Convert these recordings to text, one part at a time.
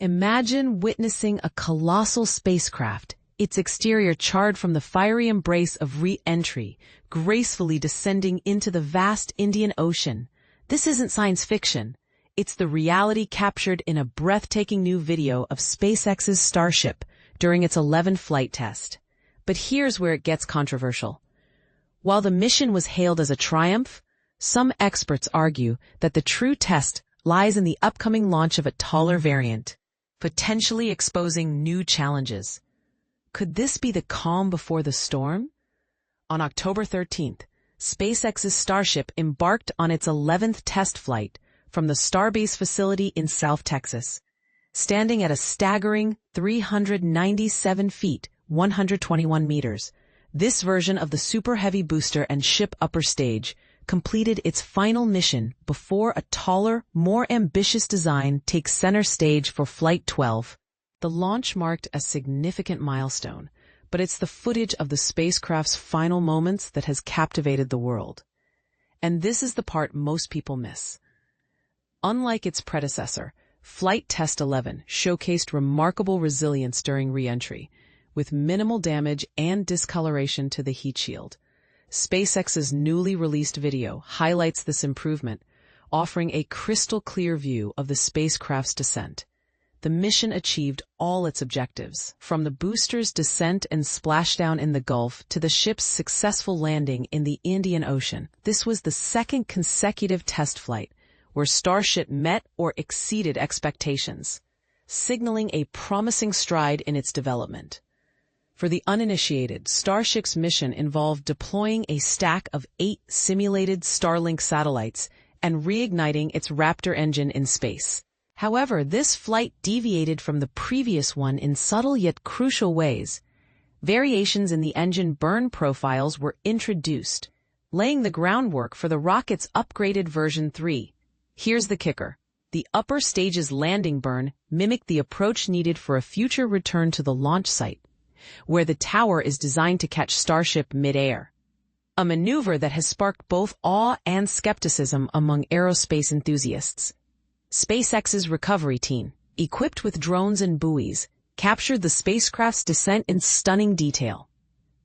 Imagine witnessing a colossal spacecraft, its exterior charred from the fiery embrace of re-entry, gracefully descending into the vast Indian Ocean. This isn't science fiction. It's the reality captured in a breathtaking new video of SpaceX's Starship during its 11th flight test. But here's where it gets controversial. While the mission was hailed as a triumph, some experts argue that the true test lies in the upcoming launch of a taller variant, potentially exposing new challenges. Could this be the calm before the storm? On October 13th, SpaceX's Starship embarked on its 11th test flight from the Starbase facility in South Texas. Standing at a staggering 397 feet, 121 meters, this version of the Super Heavy booster and ship upper stage completed its final mission before a taller, more ambitious design takes center stage for Flight 12. The launch marked a significant milestone, but it's the footage of the spacecraft's final moments that has captivated the world. And this is the part most people miss. Unlike its predecessor, Flight Test 11 showcased remarkable resilience during re-entry, with minimal damage and discoloration to the heat shield. SpaceX's newly released video highlights this improvement, offering a crystal-clear view of the spacecraft's descent. The mission achieved all its objectives, from the booster's descent and splashdown in the Gulf to the ship's successful landing in the Indian Ocean. This was the second consecutive test flight where Starship met or exceeded expectations, signaling a promising stride in its development. For the uninitiated, Starship's mission involved deploying a stack of 8 simulated Starlink satellites and reigniting its Raptor engine in space. However, this flight deviated from the previous one in subtle yet crucial ways. Variations in the engine burn profiles were introduced, laying the groundwork for the rocket's upgraded version 3. Here's the kicker. The upper stage's landing burn mimicked the approach needed for a future return to the launch site, where the tower is designed to catch Starship mid-air. A maneuver that has sparked both awe and skepticism among aerospace enthusiasts. SpaceX's recovery team, equipped with drones and buoys, captured the spacecraft's descent in stunning detail.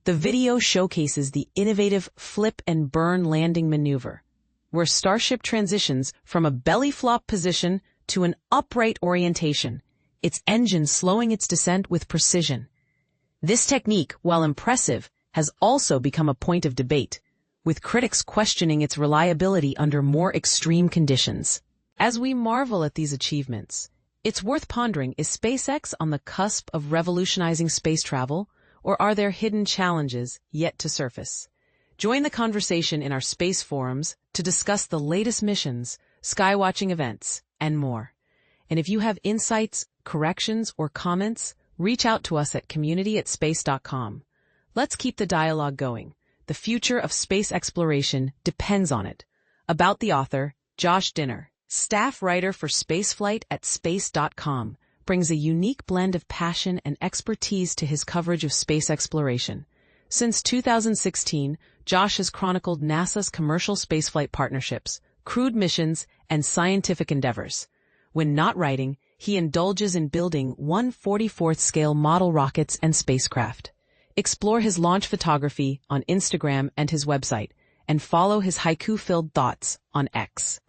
The video showcases the innovative flip and burn landing maneuver, where Starship transitions from a belly-flop position to an upright orientation, its engine slowing its descent with precision. This technique, while impressive, has also become a point of debate, with critics questioning its reliability under more extreme conditions. As we marvel at these achievements, it's worth pondering, is SpaceX on the cusp of revolutionizing space travel, or are there hidden challenges yet to surface? Join the conversation in our space forums to discuss the latest missions, skywatching events, and more. And if you have insights, corrections, or comments, reach out to us at community@space.com. Let's keep the dialogue going. The future of space exploration depends on it. About the author, Josh Dinner, staff writer for spaceflight at space.com, brings a unique blend of passion and expertise to his coverage of space exploration. Since 2016, Josh has chronicled NASA's commercial spaceflight partnerships, crewed missions, and scientific endeavors. When not writing, he indulges in building 1/44th scale model rockets and spacecraft. Explore his launch photography on Instagram and his website, and follow his haiku-filled thoughts on X.